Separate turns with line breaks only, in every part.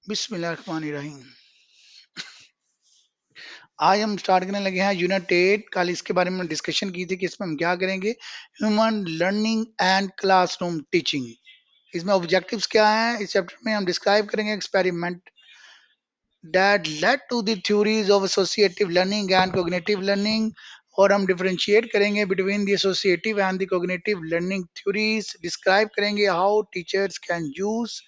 बिस्मिल्लाहिर्रहमानिर्रहीम। आज हम स्टार्ट करने लगे हैं यूनिट 8। कल इसके बारे में डिस्कशन की थी कि इसमें हम क्या करेंगे, human learning and classroom teaching. इसमें ऑब्जेक्टिव्स क्या हैं, इस चैप्टर में हम डिस्क्राइब करेंगे experiment that led to the theories of associative learning and cognitive learning, और हम डिफरेंशिएट करेंगे between the associative and the cognitive learning theories. Describe करेंगे how teachers can use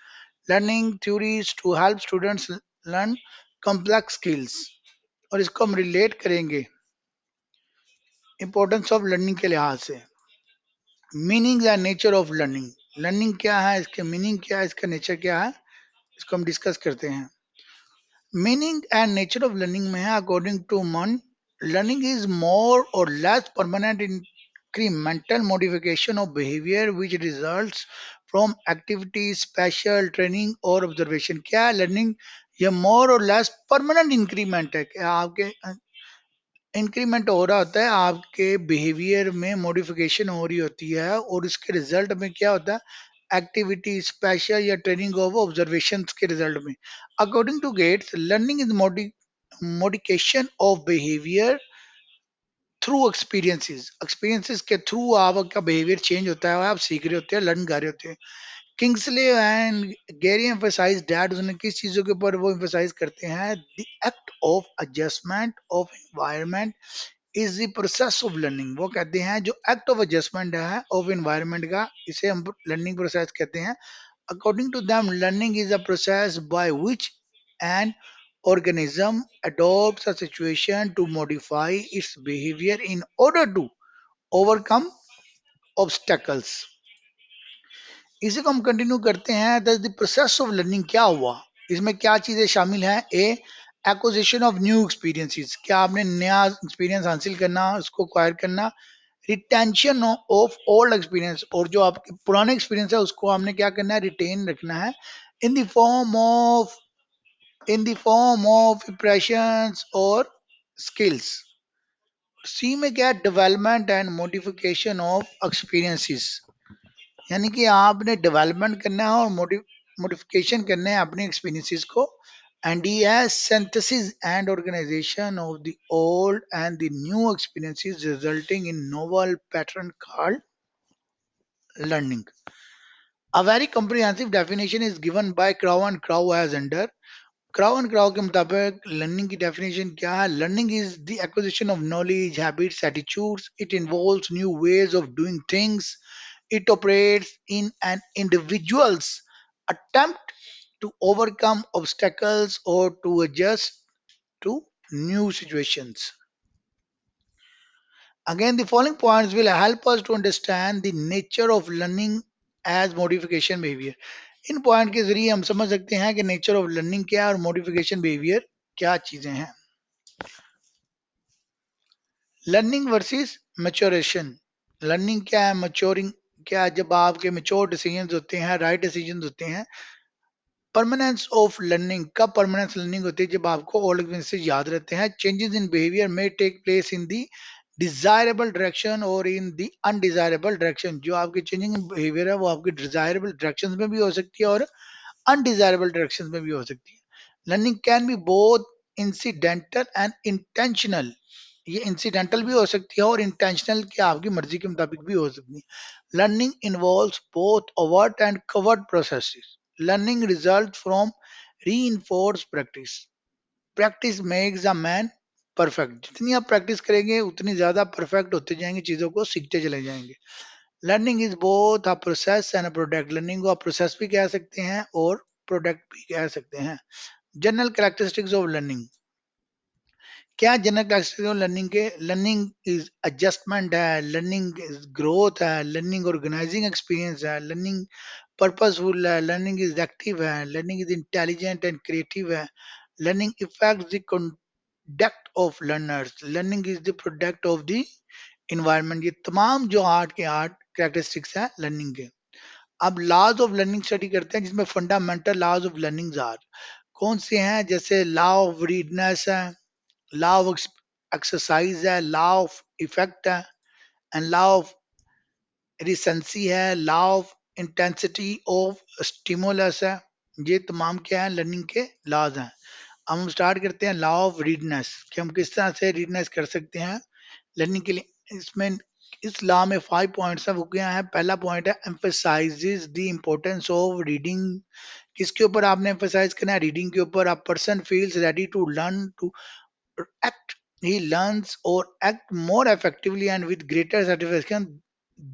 learning theories to help students learn complex skills, और इसको हम relate करेंगे importance of learning के लिहाज से। Meaning and nature of learning, learning क्या है, इसके मीनिंग क्या है, इसका नेचर क्या है, इसको हम डिस्कस करते हैं। Meaning and nature of learning में है, अकॉर्डिंग टू मन, लर्निंग इज मोर और less permanent incremental modification of behavior which results from activity, special training और observation। क्या है लर्निंग, ये मोर और लेस परमानेंट इंक्रीमेंट है कि आपके इंक्रीमेंट हो रहा होता है, आपके बिहेवियर में मॉडिफिकेशन हो रही होती है, और इसके रिजल्ट में क्या होता है, एक्टिविटी, स्पेशल या ट्रेनिंग ऑफ ऑब्जर्वेशन के रिजल्ट में। According to Gates, learning is modification of behaviour through experiences. Experiences के थ्रू आपका बिहेवियर चेंज होता है और आप सीख रहे होते हैं, लर्न कर रहे होते हैं। Kingsley and Gary emphasise that, उसने किस चीजों के ऊपर वो एम्फसाइज करते हैं, the act of adjustment of environment is the process of learning. वो कहते हैं जो एक्ट ऑफ एडजस्टमेंट है ऑफ एनवायरनमेंट का, इसे हम लर्निंग प्रोसेस कहते हैं। According to them, learning is a process by which an organism adopts a situation to modify its behavior in order to overcome obstacles। इसी को हम कंटिन्यू करते हैं। That the process of learning क्या हुआ, इसमें क्या चीजें शामिल हैं। ए, एक्विजिशन ऑफ न्यू एक्सपीरियंसेस, क्या आपने नया एक्सपीरियंस हासिल करना, उसको एक्वायर करना। रिटेंशन ऑफ ओल्ड एक्सपीरियंस, और जो आपके पुराने एक्सपीरियंस है उसको हमने क्या करना है, रिटेन रखना है। In the form of impressions और स्किल्स। सी में क्या है, development and modification of experiences, यानी कि आपने डेवलपमेंट करना है और मॉडिफिकेशन करना है अपने एक्सपीरियंसेस को। एंड डी है synthesis and organisation of the old and the new experiences resulting in novel pattern called learning. A very comprehensive definition is given by Crow and Crow as under। Crow and Crow के मुताबिक learning की definition क्या है, learning is the acquisition of knowledge, habits, attitudes. It involves new ways of doing things. It operates in an individuals attempt to overcome obstacles or to adjust to new situations। Again, the following points will help us to understand the nature of learning as modification behavior। In point के जरिए हम समझ सकते हैं कि nature of learning क्या है और मॉडिफिकेशन बिहेवियर क्या चीजें हैं। Learning versus maturation. लर्निंग क्या है, मैच्योरिंग क्या है, जब आपके मैच्योर डिसीजंस होते हैं, राइट डिसीजंस होते हैं। परमानेंस ऑफ लर्निंग, कब परमानेंस लर्निंग होती है, जब आपको ओल्ड एक्सपीरियंसेस याद रहते हैं। चेंजेस इन बिहेवियर में take place in the desirable direction और इन दी अनडिजायरेबल डायरेक्शन। जो आपकी चेंजिंग बिहेवियर है वो आपकी डिजायरेबल डायरेक्शन में भी हो सकती है और अनडिजायरेबल डायरेक्शन में भी हो सकती है। Learning can be both incidental and intentional. ये इंसिडेंटल भी हो सकती है और इंटेंशनल, की आपकी मर्जी के मुताबिक भी हो सकती है। Learning involves both overt and covert processes. Learning result from reinforce practice. Practice makes a man perfect. जितनी आप प्रैक्टिस करेंगे उतनी ज्यादा परफेक्ट होते जाएंगे, चीजों को सीखते चले जाएंगे। Learning is both a process and a product. Learning को आप प्रोसेस भी कह सकते हैं और प्रोडक्ट भी कह सकते हैं। जनरल कैरेक्टरिस्टिक्स ऑफ लर्निंग, क्या जनरल कैरेक्टरिस्टिक्स ऑफ लर्निंग के, लर्निंग इज एडजस्टमेंट है, लर्निंग इज ग्रोथ है, लर्निंग ऑर्गेनाइजिंग एक्सपीरियंस है, लर्निंग पर्पसफुल है, लर्निंग इज एक्टिव है, learning is intelligent and creative है, learning effects the conduct of learners, learning is the product of the environment. ये तमाम जो art के आर्ट कैरेक्टरिस्टिक्स हैं लर्निंग के। अब लॉज ऑफ लर्निंग स्टडी करते हैं, जिसमें fundamental laws of learning are कौन से हैं, जैसे लॉ ऑफ रीडनेस है, लॉ ऑफ एक्सरसाइज है, लॉ ऑफ इफेक्ट है, एंड लॉ ऑफ रिसेंसी है, law of intensity of stimulus है। ये तमाम क्या है, लर्निंग के लॉज हैं। अब हम स्टार्ट करते हैं लॉ ऑफ रीडनेस, कि हम किस तरह से रीडनेस कर सकते हैं लर्निंग के लिए। इसमें इस लॉ में 5 पॉइंट्स है, वो क्या है। पहला पॉइंट है emphasises the importance of reading. किसके ऊपर आपने एम्फेसाइज करना है, रीडिंग के ऊपर। A person feels ready to learn to act, he learns or act more effectively and with greater satisfaction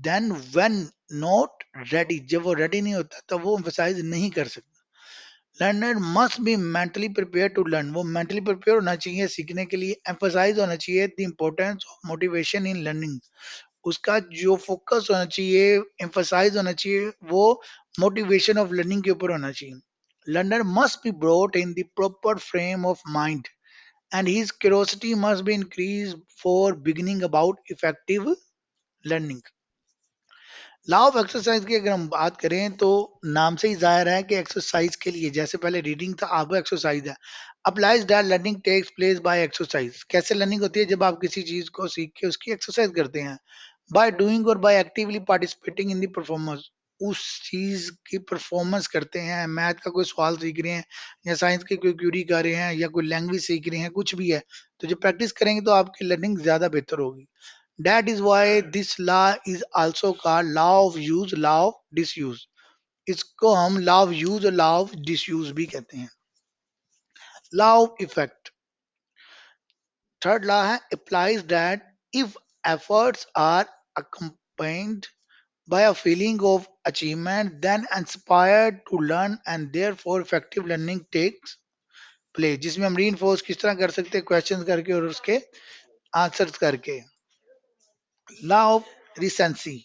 than when not ready। जब वो रेडी नहीं होता तो वो emphasize नहीं कर सकता। Learner must be mentally prepare to learn, वो मेंटली प्रिपेयर होना चाहिए सीखने के लिए। एम्फोसाइज होना चाहिए the importance of motivation in learning, उसका जो फोकस होना चाहिए, एम्फोसाइज होना चाहिए, वो मोटिवेशन ऑफ लर्निंग के ऊपर होना चाहिए। Learner must be brought in the proper frame of mind and his curiosity must be increased for beginning about effective learning। Law of exercise की अगर हम बात करें तो नाम से ही जाहिर है कि एक्सरसाइज के लिए, जैसे पहले रीडिंग था अब एक्सरसाइज है। Applies that learning takes place by exercise, कैसे लर्निंग होती है, जब आप किसी चीज को सीख के उसकी एक्सरसाइज करते हैं। बाय डूइंग और by actively participating in the performance, उस चीज की परफॉर्मेंस करते हैं। मैथ का कोई सवाल सीख रहे हैं या साइंस की कोई क्यूरी कर रहे हैं या कोई लैंग्वेज सीख रहे हैं, कुछ भी है, तो जब प्रैक्टिस करेंगे तो आपकी लर्निंग ज्यादा बेहतर होगी। That is why this law is also called law of use, law of disuse। इसको हम law of use और law of disuse भी कहते हैं। Law of effect, third law है, applies that if efforts are accompanied by a feeling of achievement then inspired to learn and therefore effective learning takes place। जिसमें हम reinforce किस तरह कर सकते हैं, क्वेश्चन करके और उसके आंसर्स करके। Law of recency,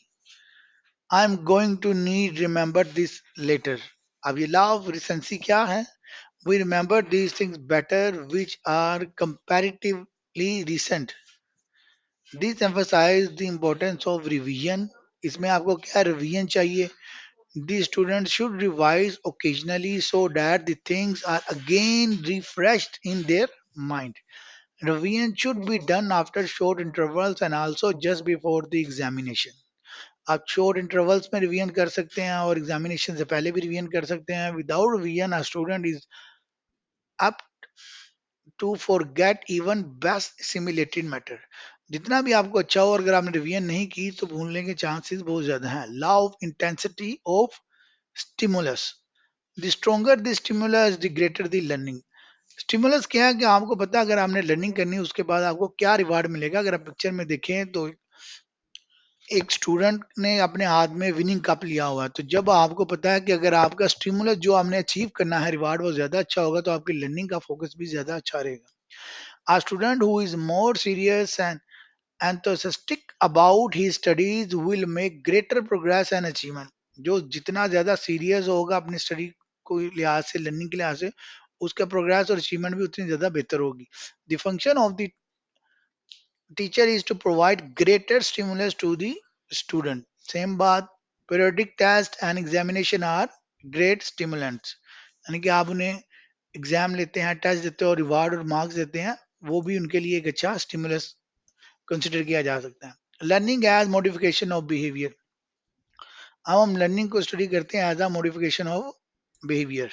I am going to need remember this letter. अब ये लॉ ऑफ रिसेंसी क्या है, we remember these things better which are comparatively recent. This emphasise the importance of revision, इसमें आपको क्या रिवीजन चाहिए। The student should revise occasionally so that the things are again refreshed in their mind. Revision should be done after short intervals and also just before the examination। आप short intervals में revision कर सकते हैं और examination से पहले भी revision कर सकते हैं। Without revision a student is up to forget even best simulated matter. जितना भी आपको अच्छा हो, अगर आपने रिवीजन नहीं की तो भूलने के चांसेस बहुत ज्यादा हैं। Law of intensity of stimulus, the stronger the stimulus the greater the learning. Stimulus क्या है कि आपको पता है अगर आपने लर्निंग करनी है उसके बाद आपको क्या रिवार्ड मिलेगा। अगर आप पिक्चर में देखें तो एक स्टूडेंट ने अपने हाथ में विनिंग कप लिया हुआ है, तो जब आपको पता है कि अगर आपका स्टिमुलस जो आपने अचीव करना है रिवार्ड वो ज्यादा अच्छा होगा, तो आपकी लर्निंग का फोकस भी ज्यादा अच्छा रहेगा। A student who is more serious and enthusiastic about his studies will make greater progress and achievement। जो जितना ज्यादा सीरियस होगा अपनी स्टडी को लिहाज से, लर्निंग के लिहाज से, उसका प्रोग्रेस और अचीवमेंट भी उतनी ज्यादा बेहतर होगी। The function of the teacher is to provide greater stimulus to the student। Same बात, periodic test and examination are great stimulants। यानी कि आप उन्हें एग्जाम लेते हैं, टेस्ट देते हैं और रिवार्ड और मार्क्स देते हैं, वो भी उनके लिए एक अच्छा स्टिमुलस कंसिडर किया जा सकता है। Learning as modification of behaviour, अब हम लर्निंग को स्टडी करते हैं as a modification of behaviour.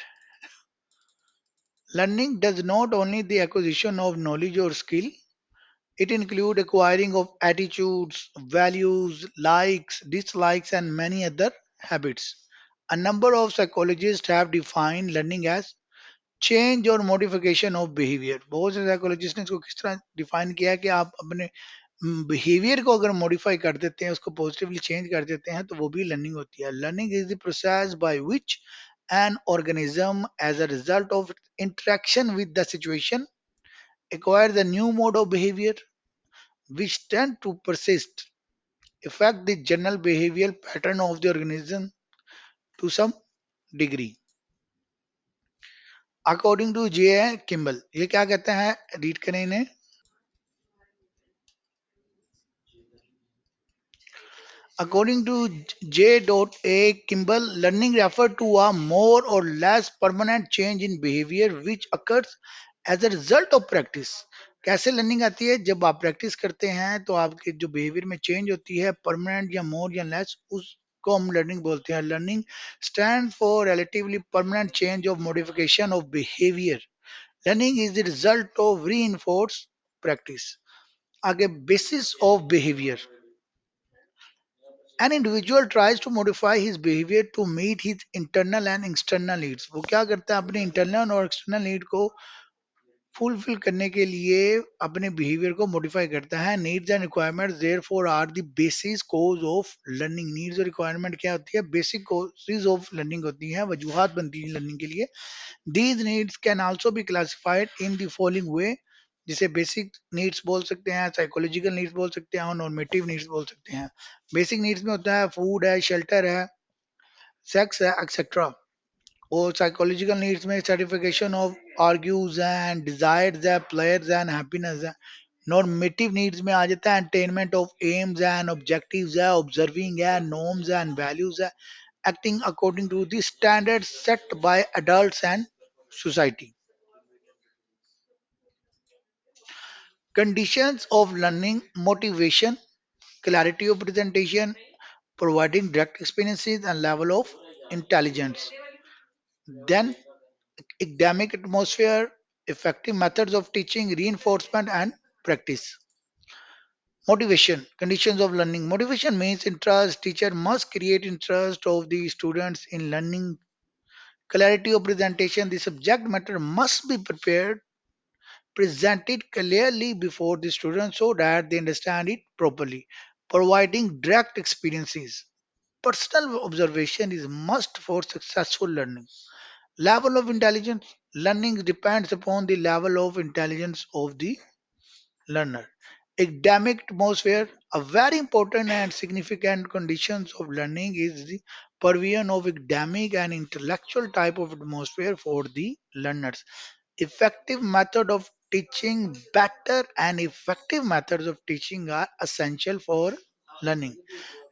Learning does not only the acquisition of knowledge और skill, it includes acquiring of attitudes, values, likes, dislikes, and many other habits। A number of psychologists have defined learning as change or modification of behavior। बहुत से psychologist ने इसको किस तरह define किया है कि आप अपने बिहेवियर को अगर मॉडिफाई कर देते हैं, उसको पॉजिटिवली चेंज कर देते हैं, तो वो भी लर्निंग होती है। Learning is the process by which an organism as a result of interaction with the situation acquires a new mode of behavior which tend to persist, affect the general behavioral pattern of the organism to some degree। According to J Kimble, ये क्या कहते हैं, read करें इन्हें। According to J. Kimball, learning refers to a more or less permanent change in behavior which occurs as a result of practice। कैसे learning आती है, जब आप प्रैक्टिस करते हैं तो आपके जो बिहेवियर में चेंज होती है, परमानेंट या मोर या लेस, उस को हम लर्निंग बोलते हैं. Learning stand for relatively permanent change of modification of behaviour. Learning is the result of re practice. आगे basis of behaviour. An individual tries to modify his behavior to meet his internal and external needs. वो क्या करता है, अपने internal और external need को fulfil करने के लिए अपने बिहेवियर को मॉडिफाई करता है. Needs and requirements therefore are the basis cause of learning. Needs और रिक्वायरमेंट क्या होती है, बेसिक कोजेज ऑफ लर्निंग होती है, वजूहत बनती है लर्निंग के लिए. These needs can also be classified in the following वे. जिसे बेसिक नीड्स बोल सकते हैं, साइकोलॉजिकल नीड्स बोल सकते हैं और नॉर्मेटिव नीड्स बोल सकते हैं. बेसिक नीड्स में होता है फूड है, शेल्टर है, सेक्स है, एक्सेट्रा. और साइकोलॉजिकल नीड्स में certification of argues and desires है, प्लेयर्स एंड हैप्पीनेस है. नॉर्मेटिव नीड्स में आ जाता है attainment of AIIMS and objectives है, ऑब्जर्विंग है, नॉर्म्स एंड वैल्यूज है, acting according to the standards set by adults and society. Conditions of learning: motivation, clarity of presentation, providing direct experiences and level of intelligence. Then academic atmosphere, effective methods of teaching, reinforcement and practice. Motivation, conditions of learning. Motivation means interest. Teacher must create interest of the students in learning. Clarity of presentation, the subject matter must be presented clearly before the students so that they understand it properly. Providing direct experiences. Personal observation is must for successful learning. Level of intelligence. Learning depends upon the level of intelligence of the learner. Academic atmosphere. A very important and significant conditions of learning is the provision of academic and intellectual type of atmosphere for the learners. Effective method of teaching. Better and effective methods of teaching are essential for learning.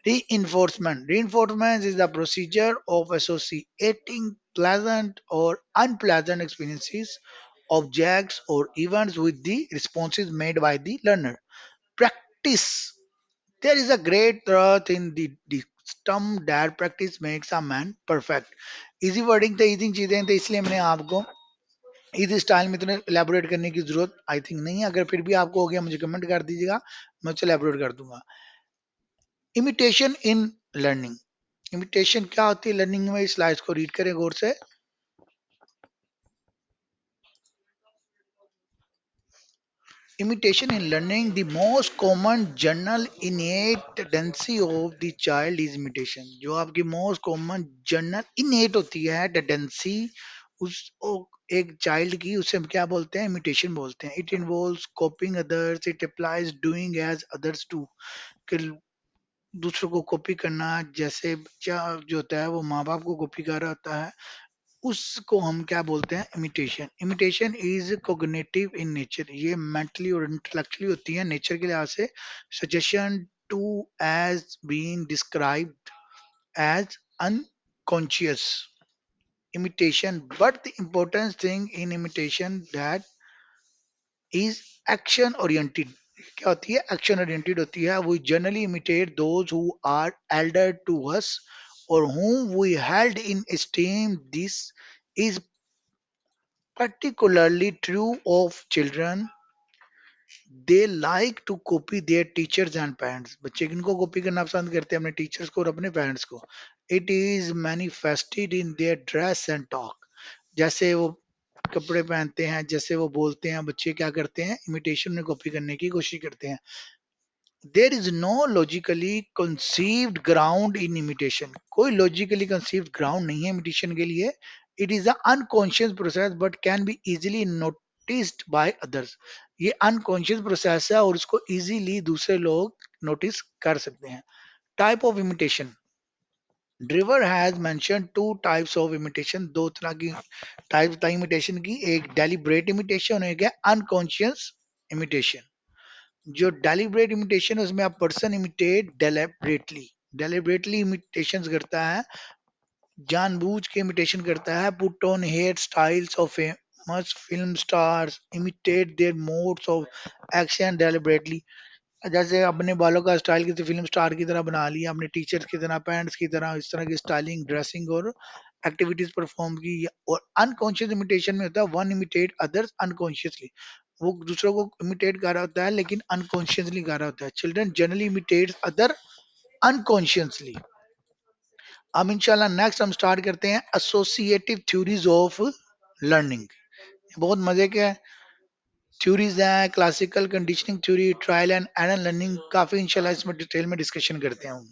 Reinforcement. Reinforcement is the procedure of associating pleasant or unpleasant experiences, objects, or events with the responses made by the learner. Practice. There is a great truth in the dictum that practice makes a man perfect. Easy wording तो easy चीजें तो इसलिए मैंने आपको इस style में इतने elaborate करने की जरूरत आई थिंक नहीं है. अगर फिर भी आपको हो गया मुझे कमेंट कर दीजिएगा, मैं उससे एलेबोरेट कर दूंगा. Imitation in learning. इमिटेशन क्या होती है लर्निंग में, इस स्लाइड्स को रीड करें गौर से. Imitation in learning, the most common general innate tendency of the child is imitation. जो आपकी most common general innate होती है tendency एक चाइल्ड की, उसे हम क्या बोलते हैं, इमिटेशन बोलते हैं. It involves copying others, it applies doing as others do. कि दूसरों को कॉपी करना, जैसे बच्चा जो होता है वो माँ बाप को कॉपी कर रहा होता है, उसको हम क्या बोलते हैं, imitation. Imitation is cognitive in nature. ये मेंटली और इंटेलेक्चुअली होती है नेचर के लिहाज से. Suggestion too has been described as unconscious imitation, but the important thing in imitation that is action oriented. क्या होती है, एक्शन ओरिएंटेड होती है. we generally imitate those who are elder to us or whom we held in esteem. This is particularly true of children. They like to copy their teachers and parents. बच्चे किनको copy करना पसंद करते हैं, अपने teachers को और अपने पेरेंट्स को. It is manifested in their dress and talk. जैसे वो कपड़े पहनते हैं, जैसे वो बोलते हैं, बच्चे क्या करते हैं, इमिटेशन में कॉपी करने की कोशिश करते हैं. There is no logically conceived ground in imitation. कोई लॉजिकली कंसीव्ड ग्राउंड नहीं है इमिटेशन के लिए. It is a unconscious process but can be easily noticed by others. ये अनकॉन्शियस प्रोसेस है और इसको इजीली दूसरे लोग नोटिस कर सकते हैं. Type of imitation. Driver has mention two types of imitation. दो तरह की टाइप था इमिटेशन की, एक डेलिब्रेट इमिटेशन और एक है अनकॉन्शियस इमिटेशन. जो डेलिब्रेट इमिटेशन है उसमें आप person imitate deliberately. Deliberately imitation करता है, जानबूझ के इमिटेशन करता है. Put on hairstyles of famous film stars, imitate their modes of action deliberately. जैसे अपने बालों का स्टाइल किसी फिल्म स्टार की तरह बना लिया, अपने टीचर्स की तरह, पेरेंट्स की तरह, इस तरह की स्टाइलिंग, ड्रेसिंग और एक्टिविटीज परफॉर्म की। और अनकॉन्शियस इमिटेशन में होता है वन इमिटेट अदर्स अनकॉन्शियसली, वो दूसरों को इमिटेट कर रहा होता है लेकिन अनकॉन्शियसली कर रहा होता है। Children generally imitate other unconsciously. अब इंशाल्लाह नेक्स्ट हम स्टार्ट करते हैं एसोसिएटिव थ्योरीज ऑफ लर्निंग। बहुत मजे के थ्योरीज हैं, classical conditioning theory, trial and error learning, काफी इंशाल्लाह इसमें डिटेल में डिस्कशन करते हैं हम।